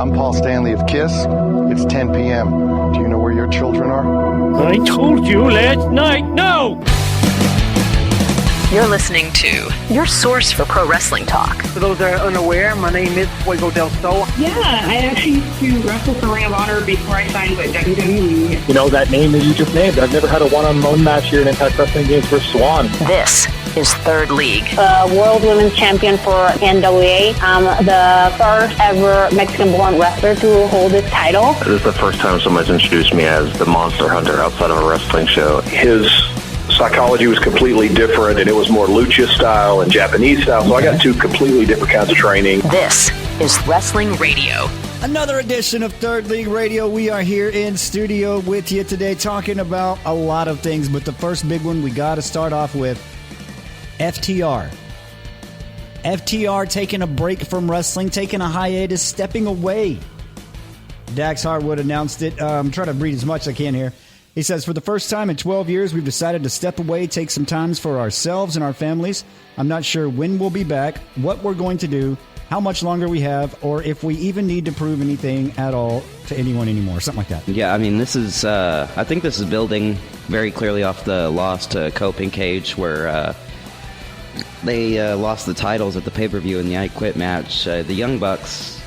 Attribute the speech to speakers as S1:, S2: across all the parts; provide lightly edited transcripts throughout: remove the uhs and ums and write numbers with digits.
S1: I'm Paul Stanley of KISS. It's 10 p.m. Do you know where your children are?
S2: I told you last night, no!
S3: You're listening to your source for pro wrestling talk.
S4: For those that are unaware, my name is Fuego del Sol.
S5: Yeah, I actually used to wrestle for Ring of Honor before I signed with WWE.
S6: You know, that name that you just named, I've never had a one-on-one match here in Impact Wrestling Games for Swan.
S3: This is Third League.
S7: World Women's Champion for NWA. I'm the first ever Mexican-born wrestler to hold this title.
S8: This is the first time someone's introduced me as the Monster Hunter outside of a wrestling show.
S9: His psychology was completely different, and it was more lucha style and Japanese style, so I got two completely different kinds of training.
S3: This is Wrestling Radio.
S10: Another edition of Third League Radio. We are here in studio with you today talking about a lot of things, but the first big one we got to start off with FTR. FTR taking a break from wrestling, taking a hiatus, stepping away. Dax Harwood announced it. I'm trying to read as much as I can here. He says, for the first time in 12 years, we've decided to step away, take some time for ourselves and our families. I'm not sure when we'll be back, what we're going to do, how much longer we have, or if we even need to prove anything at all to anyone anymore. Something like that.
S11: Yeah, I mean, this is, I think this is building very clearly off the loss to Cope and Cage, where they lost the titles at the pay-per-view in the I Quit match. The Young Bucks,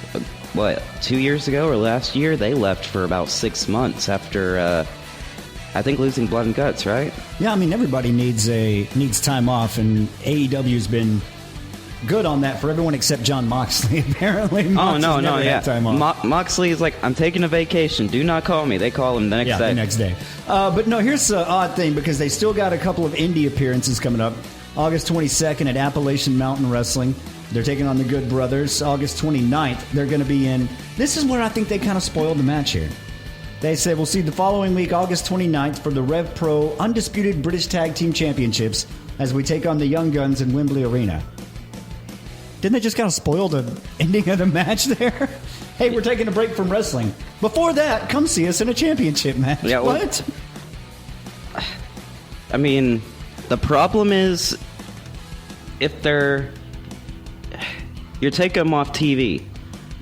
S11: 2 years ago or last year, they left for about 6 months after... I think losing blood and guts, right?
S10: Yeah, I mean, everybody needs time off, and AEW's been good on that for everyone except Jon Moxley, apparently.
S11: Time off. Moxley is like, I'm taking a vacation. Do not call me. They call him the next day.
S10: Yeah, the next day. But no, here's the odd thing, because they still got a couple of indie appearances coming up. August 22nd at Appalachian Mountain Wrestling. They're taking on the Good Brothers. August 29th, they're going to be in... This is where I think they kind of spoiled the match here. They said, we'll see the following week, August 29th, for the Rev Pro Undisputed British Tag Team Championships as we take on the Young Guns in Wembley Arena. Didn't they just kind of spoil the ending of the match there? Hey, we're taking a break from wrestling. Before that, come see us in a championship match.
S11: Yeah, well,
S10: what?
S11: I mean, the problem is, if you're taking them off TV,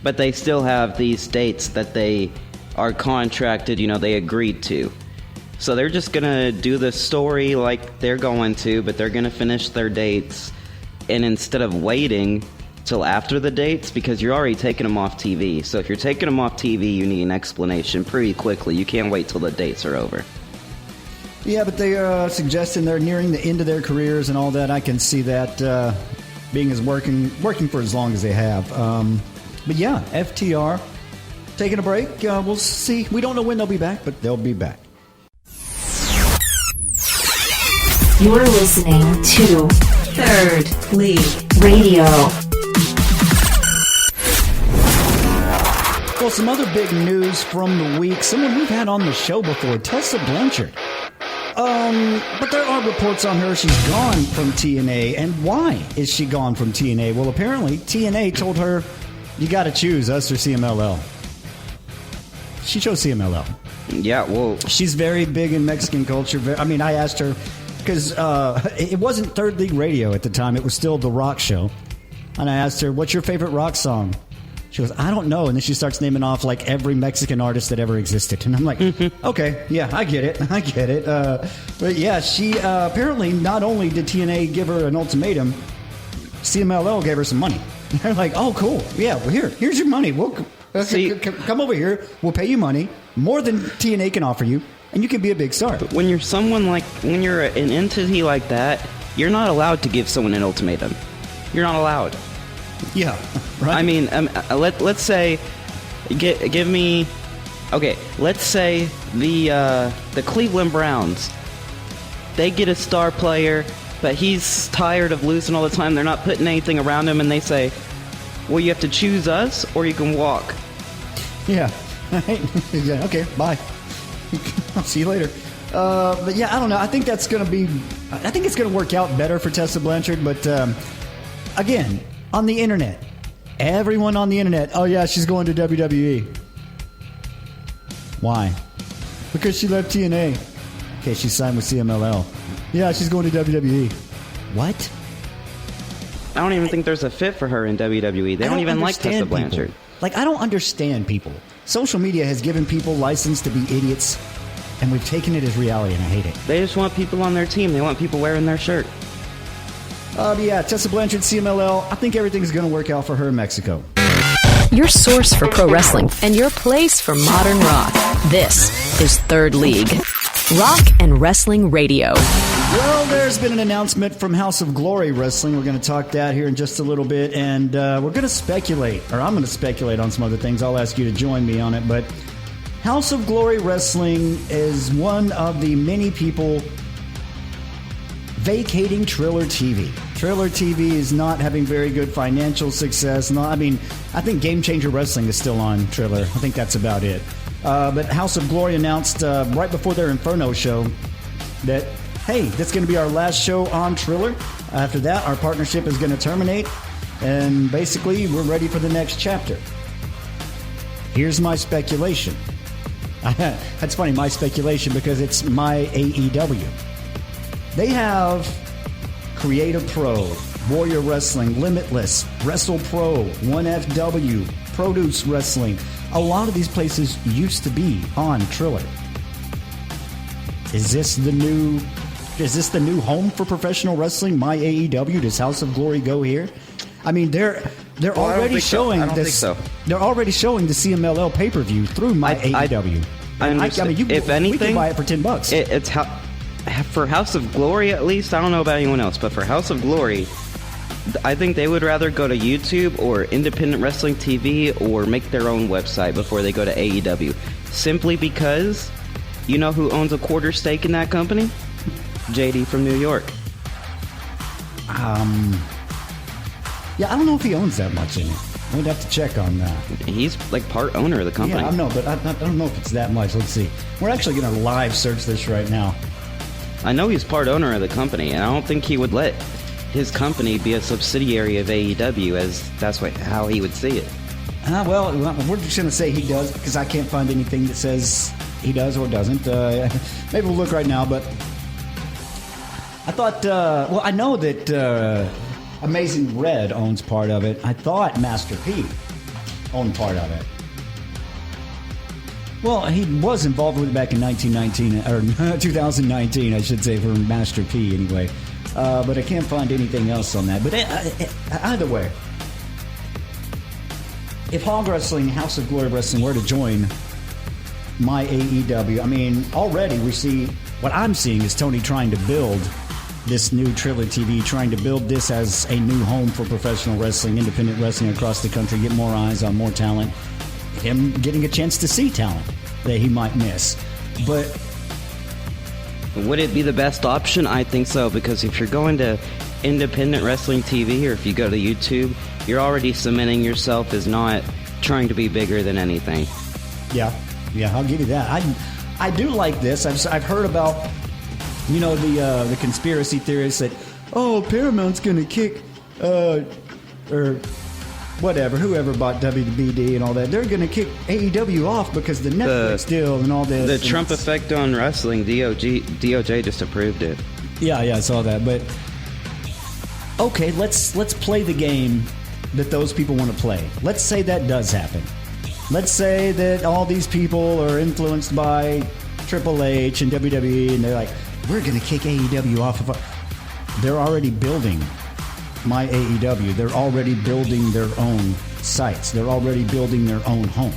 S11: but they still have these dates that they... are contracted, they agreed to. So they're just going to do the story like they're going to, but they're going to finish their dates. And instead of waiting till after the dates, because you're already taking them off TV. So if you're taking them off TV, you need an explanation pretty quickly. You can't wait till the dates are over.
S10: Yeah, but they are suggesting they're nearing the end of their careers and all that. I can see that being as working for as long as they have. But yeah, FTR... taking a break. We'll see. We don't know when they'll be back, but they'll be back.
S12: You're listening to Third League Radio.
S10: Well, some other big news from the week. Someone we've had on the show before, Tessa Blanchard. But there are reports on her. She's gone from TNA. And why is she gone from TNA? Well, apparently, TNA told her, you got to choose us or CMLL. She chose CMLL.
S11: Yeah, well...
S10: She's very big in Mexican culture. I mean, I asked her, because it wasn't Third League Radio at the time. It was still The Rock Show. And I asked her, what's your favorite rock song? She goes, I don't know. And then she starts naming off, like, every Mexican artist that ever existed. And I'm like, okay, yeah, I get it. But, yeah, she apparently, not only did TNA give her an ultimatum, CMLL gave her some money. They're like, oh, cool. Yeah, well, here's your money. Come over here. We'll pay you money, more than TNA can offer you, and you can be a big star.
S11: But when you're when you're an entity like that, you're not allowed to give someone an ultimatum. You're not allowed.
S10: Yeah, right.
S11: I mean, let's say, give me, okay. Let's say the Cleveland Browns, they get a star player, but he's tired of losing all the time. They're not putting anything around him, and they say, well, you have to choose us, or you can walk.
S10: Yeah. Okay, bye. I'll see you later. But yeah, I don't know. I think it's going to work out better for Tessa Blanchard. But again, on the internet, everyone on the internet, oh yeah, she's going to WWE. Why? Because she left TNA. Okay, she signed with CMLL. Yeah, she's going to WWE. What?
S11: I don't even think there's a fit for her in WWE. They don't even like Tessa Blanchard.
S10: Like, I don't understand people. Social media has given people license to be idiots, and we've taken it as reality, and I hate it.
S11: They just want people on their team. They want people wearing their shirt.
S10: Yeah, Tessa Blanchard, CMLL. I think everything's going to work out for her in Mexico.
S3: Your source for pro wrestling and your place for modern rock. This is Third League. Rock and Wrestling Radio.
S10: Well, there's been an announcement from House of Glory Wrestling. We're going to talk that here in just a little bit, and we're going to speculate, or I'm going to speculate on some other things. I'll ask you to join me on it, but House of Glory Wrestling is one of the many people vacating Triller TV. Triller TV is not having very good financial success. I think Game Changer Wrestling is still on Triller. I think that's about it. But House of Glory announced right before their Inferno show that, hey, that's going to be our last show on Triller. After that, our partnership is going to terminate, and basically, we're ready for the next chapter. Here's my speculation. That's funny, my speculation, because it's my AEW. They have Creative Pro, Warrior Wrestling, Limitless, Wrestle Pro, 1FW, Produce Wrestling. A lot of these places used to be on Triller. Is this the new home for professional wrestling? My AEW? Does House of Glory go here? I mean, they're already showing this. So. They're already showing the CMLL pay-per-view through my AEW.
S11: If anything,
S10: we can buy it for $10.
S11: It's for House of Glory, at least. I don't know about anyone else, but for House of Glory, I think they would rather go to YouTube or Independent Wrestling TV or make their own website before they go to AEW. Simply because, you know who owns a quarter stake in that company? JD from New York.
S10: Yeah, I don't know if he owns that much in it. We'd have to check on that.
S11: He's like part owner of the company.
S10: Yeah, I know, but I don't know if it's that much. Let's see. We're actually going to live search this right now.
S11: I know he's part owner of the company, and I don't think he would let his company be a subsidiary of AEW, as that's how he would see it.
S10: Well, we're just going to say he does, because I can't find anything that says he does or doesn't. Maybe we'll look right now, but I thought, I know that Amazing Red owns part of it. I thought Master P owned part of it. Well, he was involved with it back in 2019, I should say, for Master P anyway. But I can't find anything else on that. But either way, if H.O.G Wrestling, House of Glory Wrestling were to join my AEW, I mean, already what I'm seeing is Tony trying to build this new Triller TV, trying to build this as a new home for professional wrestling, independent wrestling across the country, get more eyes on more talent, him getting a chance to see talent that he might miss. But
S11: would it be the best option? I think so, because if you're going to independent wrestling TV or if you go to YouTube, you're already cementing yourself as not trying to be bigger than anything.
S10: Yeah, I'll give you that. I do like this. I've heard about, the conspiracy theorists that, Paramount's going to kick, or whatever, whoever bought WBD and all that, they're going to kick AEW off because the Netflix deal and all this.
S11: The Trump effect on wrestling, DOJ just approved it.
S10: Yeah, I saw that. But okay, let's play the game that those people want to play. Let's say that does happen. Let's say that all these people are influenced by Triple H and WWE, and they're like, we're going to kick AEW off of They're already building my AEW. They're already building their own sites. They're already building their own home.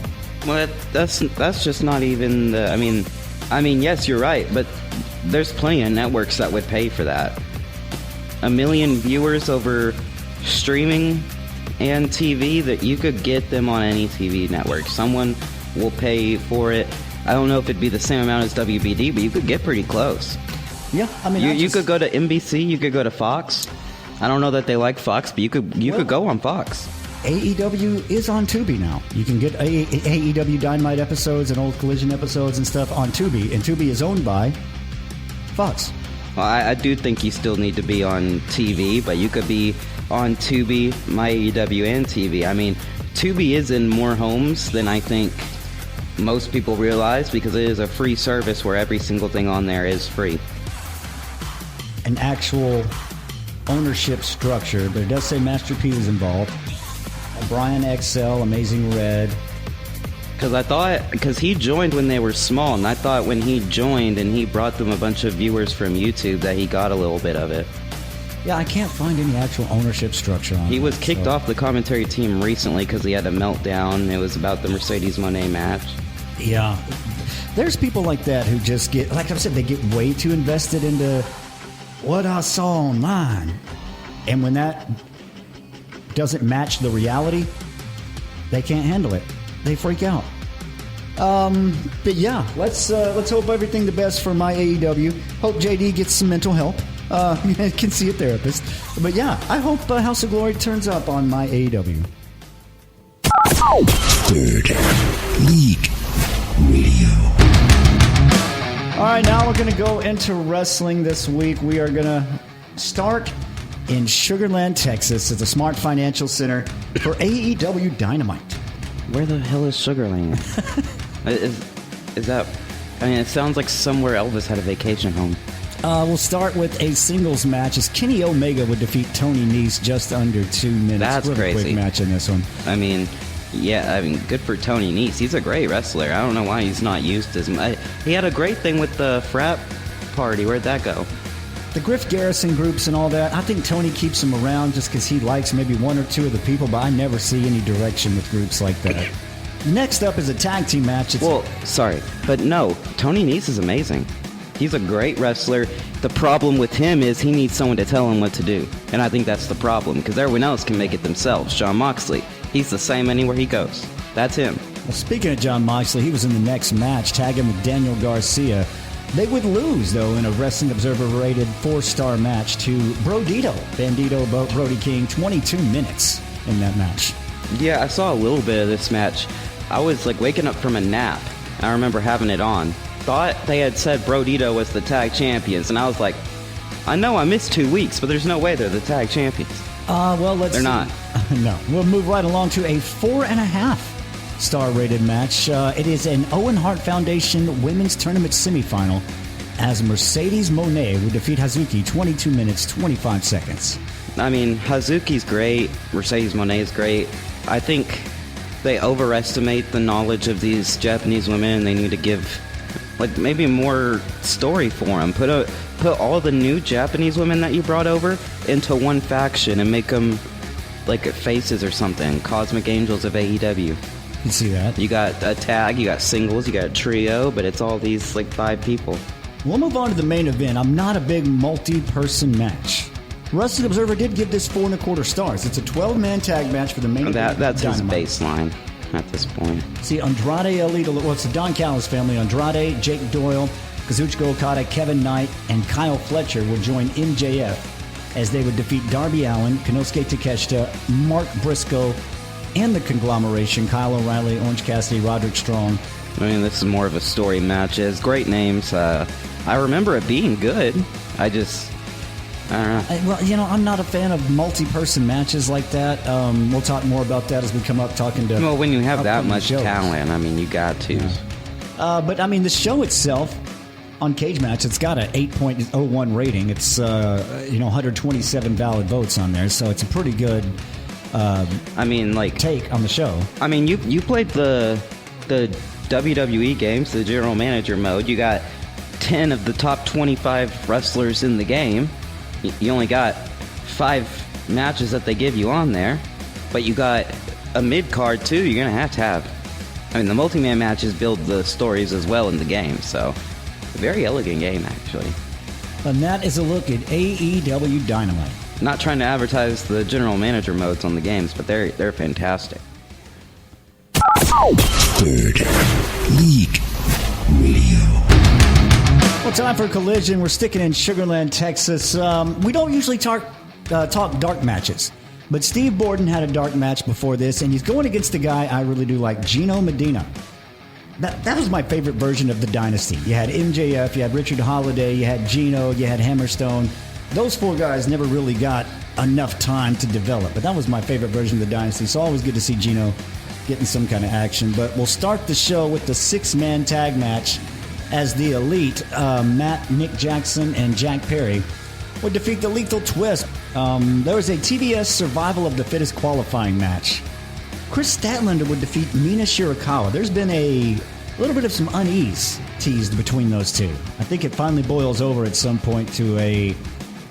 S11: Well, that's just not even the. I mean, yes, you're right, but there's plenty of networks that would pay for that. 1 million viewers over streaming and TV, that you could get them on any TV network. Someone will pay for it. I don't know if it'd be the same amount as WBD, but you could get pretty close.
S10: Yeah,
S11: you could go to NBC, you could go to Fox. I don't know that they like Fox, but you could go on Fox.
S10: AEW is on Tubi now. You can get AEW Dynamite episodes and old Collision episodes and stuff on Tubi, and Tubi is owned by Fox.
S11: Well, I do think you still need to be on TV, but you could be on Tubi, My AEW, and TV. I mean, Tubi is in more homes than I think most people realize, because it is a free service where every single thing on there is free.
S10: An actual ownership structure, but it does say Master P is involved. Brian XL, Amazing Red.
S11: Because he joined when they were small, and I thought when he joined and he brought them a bunch of viewers from YouTube that he got a little bit of it.
S10: Yeah, I can't find any actual ownership structure on it.
S11: He was kicked off the commentary team recently because he had a meltdown. It was about the Mercedes Moné match.
S10: Yeah. There's people like that who just get, like I said, they get way too invested into what I saw online. And when that doesn't match the reality, they can't handle it. They freak out. But yeah, let's hope everything the best for my AEW. Hope JD gets some mental help. Can see a therapist. But yeah, I hope House of Glory turns up on my AEW.
S13: Third League Radio.
S10: All right, now we're going to go into wrestling this week. We are going to start in Sugar Land, Texas, at the Smart Financial Center for AEW Dynamite.
S11: Where the hell is Sugar Land? Is that... I mean, it sounds like somewhere Elvis had a vacation home.
S10: We'll start with a singles match as Kenny Omega would defeat Tony Nese just under 2 minutes.
S11: That's
S10: really
S11: crazy.
S10: Quick match in this one.
S11: I mean, yeah, good for Tony Nese. He's a great wrestler. I don't know why he's not used as much. He had a great thing with the frat party. Where'd that go?
S10: The Griff Garrison groups and all that, I think Tony keeps them around just because he likes maybe one or two of the people, but I never see any direction with groups like that. Next up is a tag team match.
S11: But no, Tony Nese is amazing. He's a great wrestler. The problem with him is he needs someone to tell him what to do. And I think that's the problem, because everyone else can make it themselves. John Moxley, he's the same anywhere he goes. That's him.
S10: Well, speaking of John Moxley, he was in the next match, tagging with Daniel Garcia. They would lose, though, in a Wrestling Observer rated 4-star match to Bandito, Brody King, 22 minutes in that match.
S11: Yeah, I saw a little bit of this match. I was like waking up from a nap. I remember having it on. Thought they had said Brodito was the tag champions, and I was like, I know I missed 2 weeks, but there's no way they're the tag champions.
S10: They're
S11: not.
S10: No. We'll move right along to a 4.5-star rated match. It is an Owen Hart Foundation Women's Tournament semifinal as Mercedes Moné would defeat Hazuki 22 minutes, 25 seconds.
S11: I mean, Hazuki's great. Mercedes Moné is great. I think they overestimate the knowledge of these Japanese women, and they need to give maybe more story for them. Put all the new Japanese women that you brought over into one faction and make them like faces or something. Cosmic Angels of AEW.
S10: You can see that.
S11: You got a tag, you got singles, you got a trio, but it's all these 5 people.
S10: We'll move on to the main event. I'm not a big multi-person match. Wrestling Observer did give this 4.25 stars. It's a 12-man tag match for the main event.
S11: That's his baseline at this point.
S10: See, Andrade Elite, it's the Don Callis family. Andrade, Jake Doyle, Kazuchika Okada, Kevin Knight, and Kyle Fletcher will join MJF as they would defeat Darby Allin, Konosuke Takeshita, Mark Briscoe, and the conglomeration, Kyle O'Reilly, Orange Cassidy, Roderick Strong.
S11: I mean, this is more of a story match. It's great names. I remember it being good. I don't know.
S10: I'm not a fan of multi-person matches like that. We'll talk more about that as we come up talking to...
S11: Well, when you have that much talent, I mean, you got to.
S10: Yeah. But, I mean, the show itself, on Cage Match, it's got an 8.01 rating. It's, 127 valid votes on there, so it's a pretty good... take on the show.
S11: I mean, you played the WWE games, the general manager mode. You got 10 of the top 25 wrestlers in the game. You only got 5 matches that they give you on there, but you got a mid-card too. You're going to have. I mean, the multi-man matches build the stories as well in the game, so a very elegant game, actually.
S10: And that is a look at AEW Dynamite.
S11: Not trying to advertise the general manager modes on the games, but they're fantastic.
S13: Third League Radio.
S10: Well, time for Collision. We're sticking in Sugar Land, Texas. We don't usually talk dark matches, but Steve Borden had a dark match before this, and he's going against a guy I really do like, Gino Medina. That was my favorite version of the Dynasty. You had MJF, you had Richard Holiday, you had Gino, you had Hammerstone. Those 4 guys never really got enough time to develop, but that was my favorite version of the Dynasty, so always good to see Gino getting some kind of action. But we'll start the show with the 6-man tag match as the Elite, Matt, Nick Jackson, and Jack Perry would defeat the Lethal Twist. There was a TBS Survival of the Fittest qualifying match Chris Statlander would defeat Mina Shirakawa. There's been a little bit of some unease teased between those two. I think it finally boils over at some point to a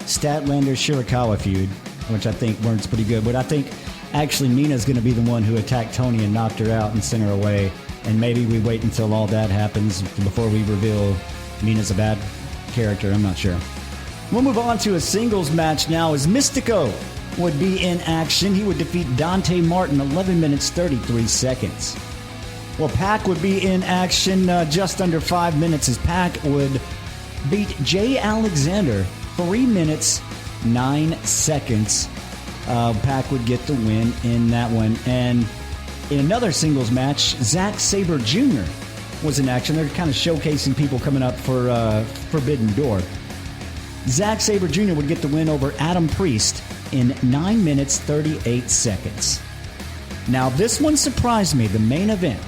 S10: Statlander-Shirakawa feud, which I think burns pretty good. But I think actually Mina's going to be the one who attacked Tony and knocked her out and sent her away. And maybe we wait until all that happens before we reveal Mina's a bad character. I'm not sure. We'll move on to a singles match now as Mystico would be in action. He would defeat Dante Martin, 11 minutes, 33 seconds. Well, Pac would be in action just under 5 minutes as Pac would beat Jay Alexander, 3 minutes, 9 seconds. Pac would get the win in that one. And in another singles match, Zack Sabre Jr. was in action. They're kind of showcasing people coming up for Forbidden Door. Zack Sabre Jr. would get the win over Adam Priest in 9 minutes, 38 seconds. Now, this one surprised me, the main event.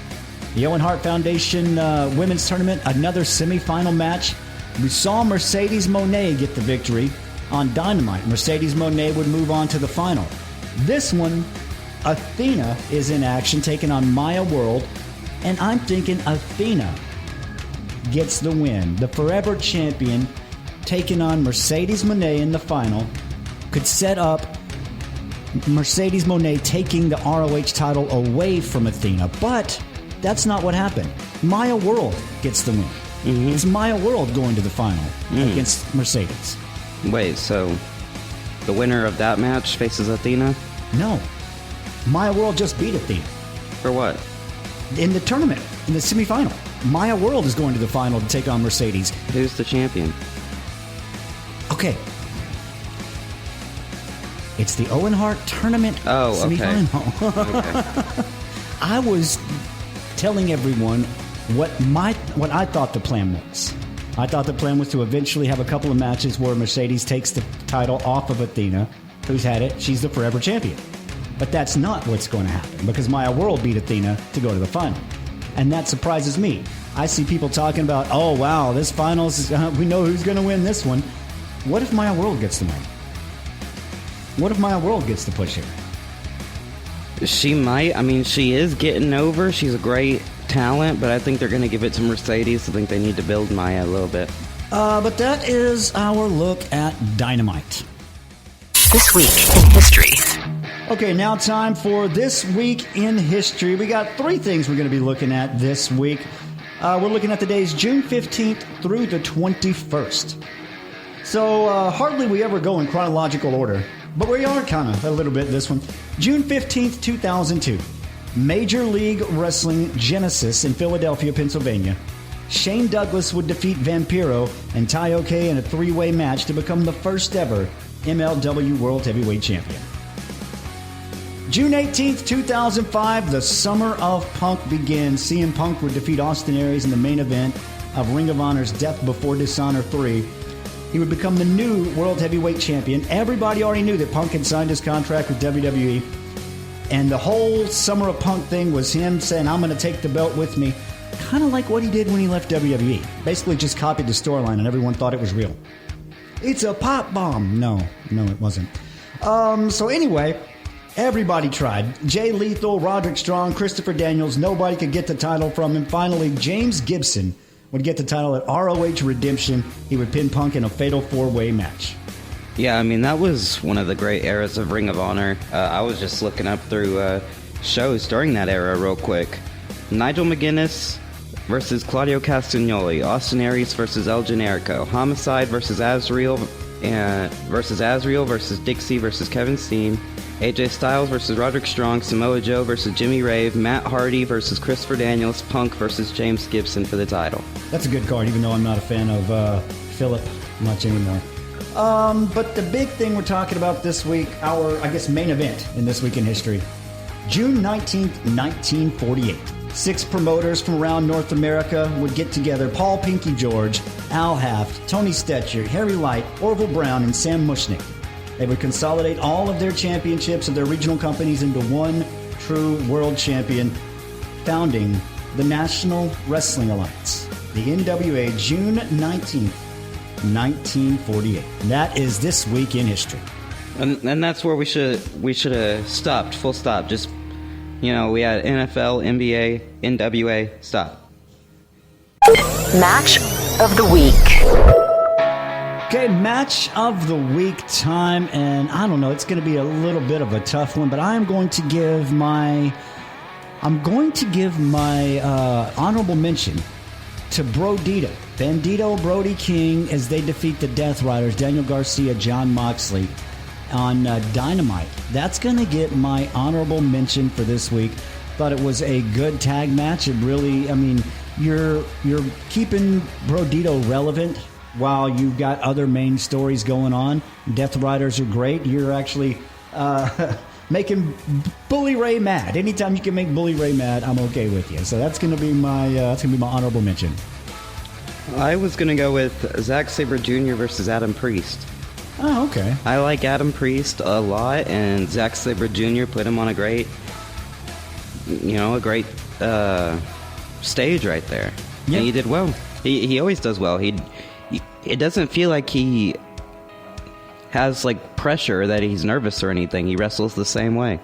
S10: The Owen Hart Foundation Women's Tournament, another semifinal match. We saw Mercedes Moné get the victory on Dynamite. Mercedes Moné would move on to the final. This one, Athena is in action, taking on Maya World. And I'm thinking Athena gets the win. The forever champion taking on Mercedes Moné in the final could set up Mercedes Moné taking the ROH title away from Athena. But that's not what happened. Maya World gets the win. Mm-hmm. It's Maya World going to the final against Mercedes.
S11: Wait, so the winner of that match faces Athena?
S10: No. Maya World just beat Athena.
S11: For what?
S10: In the tournament, in the semifinal. Maya World is going to the final to take on Mercedes.
S11: Who's the champion?
S10: Okay. It's the Owen Hart Tournament semifinal.
S11: Okay.
S10: I was telling everyone what I thought the plan was. I thought the plan was to eventually have a couple of matches where Mercedes takes the title off of Athena, who's had it. She's the forever champion. But that's not what's going to happen because Maya World beat Athena to go to the final. And that surprises me. I see people talking about, oh, wow, this finals, we know who's going to win this one. What if Maya World gets the win? What if Maya World gets the push here?
S11: She might. I mean, she is getting over. She's a great talent, but I think they're going to give it to Mercedes. I think they need to build Maya a little bit.
S10: But that is our look at Dynamite.
S3: This Week in History.
S10: Okay, now time for This Week in History. We got 3 things we're going to be looking at this week. We're looking at the days June 15th through the 21st. So, hardly we ever go in chronological order, but we are kind of a little bit this one. June 15th, 2002. Major League Wrestling Genesis in Philadelphia, Pennsylvania. Shane Douglas would defeat Vampiro and Taioke in a 3-way match to become the first ever MLW World Heavyweight Champion. June 18th, 2005, the Summer of Punk begins. CM Punk would defeat Austin Aries in the main event of Ring of Honor's Death Before Dishonor 3. He would become the new World Heavyweight Champion. Everybody already knew that Punk had signed his contract with WWE. And the whole Summer of Punk thing was him saying, I'm going to take the belt with me. Kind of like what he did when he left WWE. Basically just copied the storyline and everyone thought it was real. It's a pop bomb. No, it wasn't. So anyway, everybody tried. Jay Lethal, Roderick Strong, Christopher Daniels. Nobody could get the title from him. Finally, James Gibson would get the title at ROH Redemption. He would pin Punk in a fatal 4-way match.
S11: Yeah, I mean, that was one of the great eras of Ring of Honor. I was just looking up through shows during that era real quick. Nigel McGuinness versus Claudio Castagnoli. Austin Aries versus El Generico. Homicide versus Azriel versus Dixie versus Kevin Steen. AJ Styles versus Roderick Strong. Samoa Joe versus Jimmy Rave. Matt Hardy versus Christopher Daniels. Punk versus James Gibson for the title.
S10: That's a good card, even though I'm not a fan of Philip much anymore. But the big thing we're talking about this week, our, main event in This Week in History, June 19th, 1948. 6 promoters from around North America would get together. Paul Pinky George, Al Haft, Tony Stetcher, Harry Light, Orville Brown, and Sam Mushnick. They would consolidate all of their championships of their regional companies into one true world champion, founding the National Wrestling Alliance, the NWA, June 19th, 1948. That is This Week in History.
S11: And that's where we should have stopped, full stop. Just, You know, we had NFL, NBA, NWA. Stop.
S3: Match of the week.
S10: Okay, match of the week time, and I don't know, it's going to be a little bit of a tough one, but I'm going to give my honorable mention to Brodito, Bandito, Brody King, as they defeat the Death Riders, Daniel Garcia, Jon Moxley, on Dynamite. That's going to get my honorable mention for this week. Thought it was a good tag match. It really, I mean, you're keeping Brodito relevant while you've got other main stories going on. Death Riders are great. You're actually making Bully Ray mad. Anytime you can make Bully Ray mad, I'm okay with you. So that's going to be my honorable mention.
S11: I was going to go with Zack Sabre Jr. versus Adam Priest.
S10: Oh, okay.
S11: I like Adam Priest a lot, and Zack Sabre Jr. put him on a great stage right there. Yeah. And he did well. He always does well. It doesn't feel like he has like pressure that he's nervous or anything. He wrestles the same way.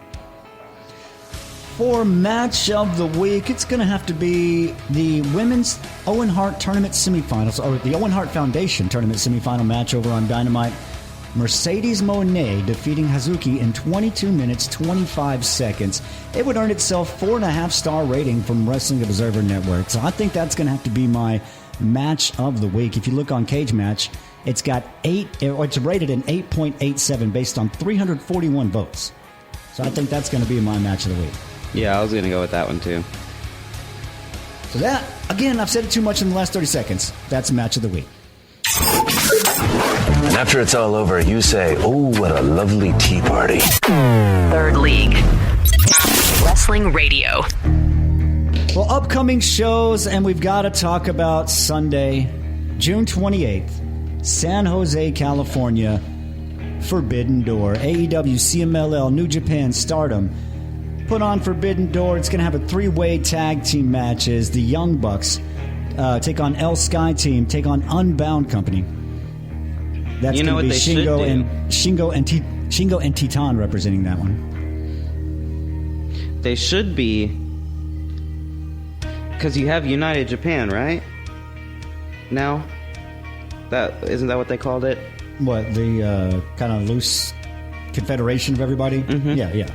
S10: For match of the week, it's going to have to be the women's Owen Hart tournament semifinals, or the Owen Hart Foundation tournament semifinal match over on Dynamite. Mercedes Moné defeating Hazuki in 22 minutes, 25 seconds. It would earn itself 4.5-star rating from Wrestling Observer Network. So I think that's going to have to be my match of the week. If you look on Cage Match, it's rated an 8.87 based on 341 votes. So I think that's going to be my match of the week.
S11: Yeah, I was going to go with that one too.
S10: So that, again, I've said it too much in the last 30 seconds. That's match of the week.
S14: And after it's all over, you say, "Oh, what a lovely tea party."
S3: Third League. Wrestling Radio.
S10: Well, upcoming shows, and we've got to talk about Sunday, June 28th, San Jose, California, Forbidden Door. AEW, CMLL, New Japan, Stardom put on Forbidden Door. It's going to have a 3-way tag team matches. The Young Bucks take on El Sky Team, take on Unbound Company. That's going to be Shingo and Titan representing that one.
S11: They should be, because you have United Japan, right? Now, isn't that what they called it?
S10: What, the kind of loose confederation of everybody?
S11: Mm-hmm.
S10: Yeah.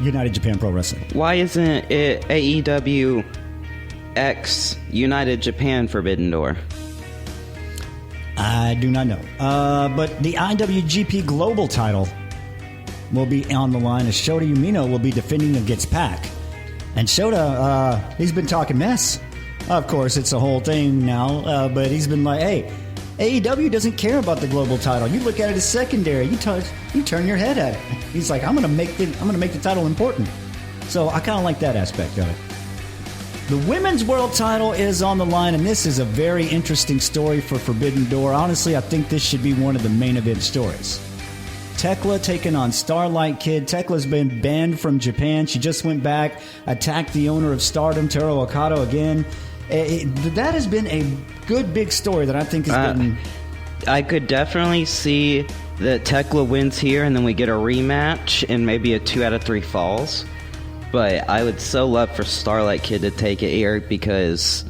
S10: United Japan Pro Wrestling.
S11: Why isn't it AEW X United Japan Forbidden Door?
S10: I do not know. But the IWGP Global title will be on the line as Shota Umino will be defending against Pac. And Shota, he's been talking mess. Of course, it's a whole thing now, but he's been like, hey, AEW doesn't care about the global title. You look at it as secondary. You turn your head at it. He's like, I'm gonna make the title important. So I kind of like that aspect of it. The women's world title is on the line, and this is a very interesting story for Forbidden Door. Honestly, I think this should be one of the main event stories. Tekla taking on Starlight Kid. Tekla's been banned from Japan. She just went back, attacked the owner of Stardom, Toru Okada, again. That has been a good big story that I think has been...
S11: I could definitely see that Tekla wins here, and then we get a rematch and maybe a 2 out of 3 falls. But I would so love for Starlight Kid to take it here because,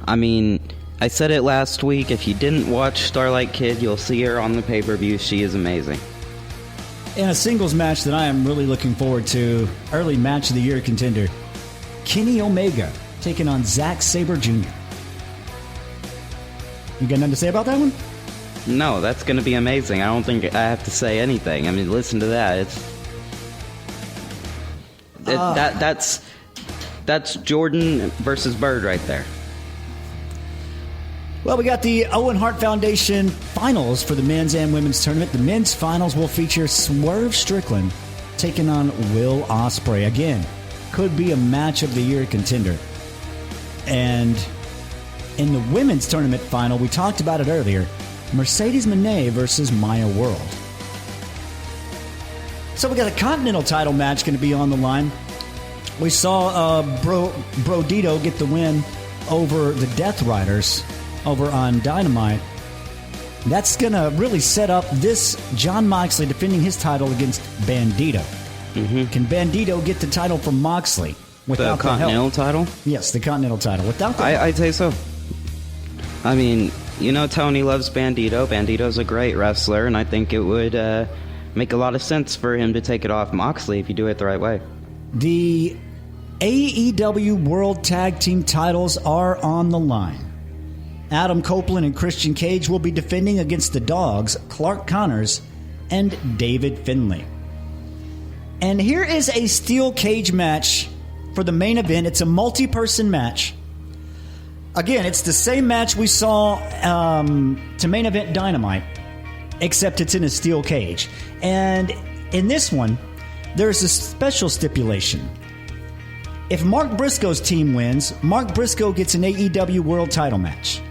S11: I mean, I said it last week. If you didn't watch Starlight Kid, you'll see her on the pay-per-view. She is amazing.
S10: In a singles match that I am really looking forward to, early match of the year contender, Kenny Omega taking on Zack Sabre Jr. You got nothing to say about that one?
S11: No, that's going to be amazing. I don't think I have to say anything. I mean, listen to that. That's Jordan versus Bird right there.
S10: Well, we got the Owen Hart Foundation finals for the men's and women's tournament. The men's finals will feature Swerve Strickland taking on Will Ospreay. Again, could be a match of the year contender. And in the women's tournament final, we talked about it earlier, Mercedes Moné versus Maya World. So we got a Continental title match going to be on the line. We saw Brodito get the win over the Death Riders over on Dynamite. That's going to really set up this Jon Moxley defending his title against Bandito. Can Bandito get the title from Moxley without
S11: the Continental
S10: help?
S11: title?
S10: Yes, the Continental title. Without the help.
S11: I'd say so. I mean, you know, Tony loves Bandito. Bandito's a great wrestler, and I think it would make a lot of sense for him to take it off Moxley if you do it the right way.
S10: The AEW World Tag Team titles are on the line. Adam Copeland and Christian Cage will be defending against the Dogs, Clark Connors, and David Finlay. And here is a steel cage match for the main event. It's a multi-person match. Again, it's the same match we saw to main event Dynamite, except it's in a steel cage. And in this one, there's a special stipulation. If Mark Briscoe's team wins, Mark Briscoe gets an AEW World Title match.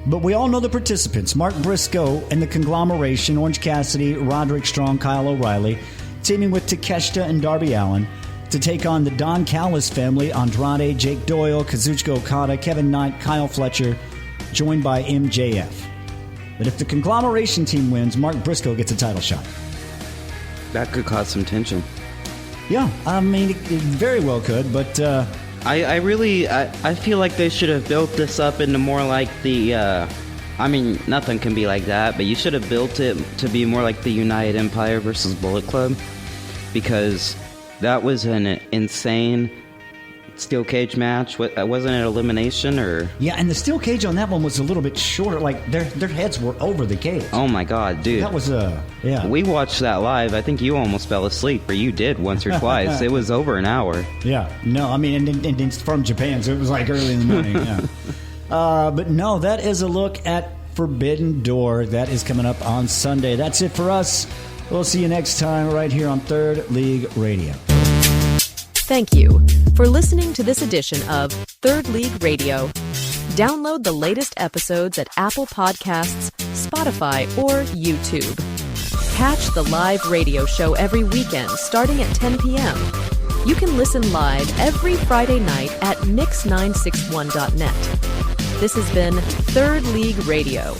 S10: But we all know the participants. Mark Briscoe and the conglomeration, Orange Cassidy, Roderick Strong, Kyle O'Reilly, teaming with Takeshita and Darby Allin to take on the Don Callis family, Andrade, Jake Doyle, Kazuchika Okada, Kevin Knight, Kyle Fletcher, joined by MJF. But if the conglomeration team wins, Mark Briscoe gets a title shot.
S11: That could cause some tension.
S10: Yeah, I mean, it very well could, but...
S11: I feel like they should have built this up into more like the, I mean, nothing can be like that, but you should have built it to be more like the United Empire versus Bullet Club, because that was an insane steel cage match. Wasn't it elimination or?
S10: Yeah, and the steel cage on that one was a little bit shorter. Like their heads were over the cage.
S11: Oh my god, dude!
S10: That was yeah.
S11: We watched that live. I think you almost fell asleep, or you did once or twice. It was over an hour.
S10: Yeah, no, I mean, and it's from Japan, so it was like early in the morning. Yeah, but no, that is a look at Forbidden Door. That is coming up on Sunday. That's it for us. We'll see you next time right here on Third League Radio.
S3: Thank you for listening to this edition of Third League Radio. Download the latest episodes at Apple Podcasts, Spotify, or YouTube. Catch the live radio show every weekend starting at 10 p.m. You can listen live every Friday night at mix961.net. This has been Third League Radio.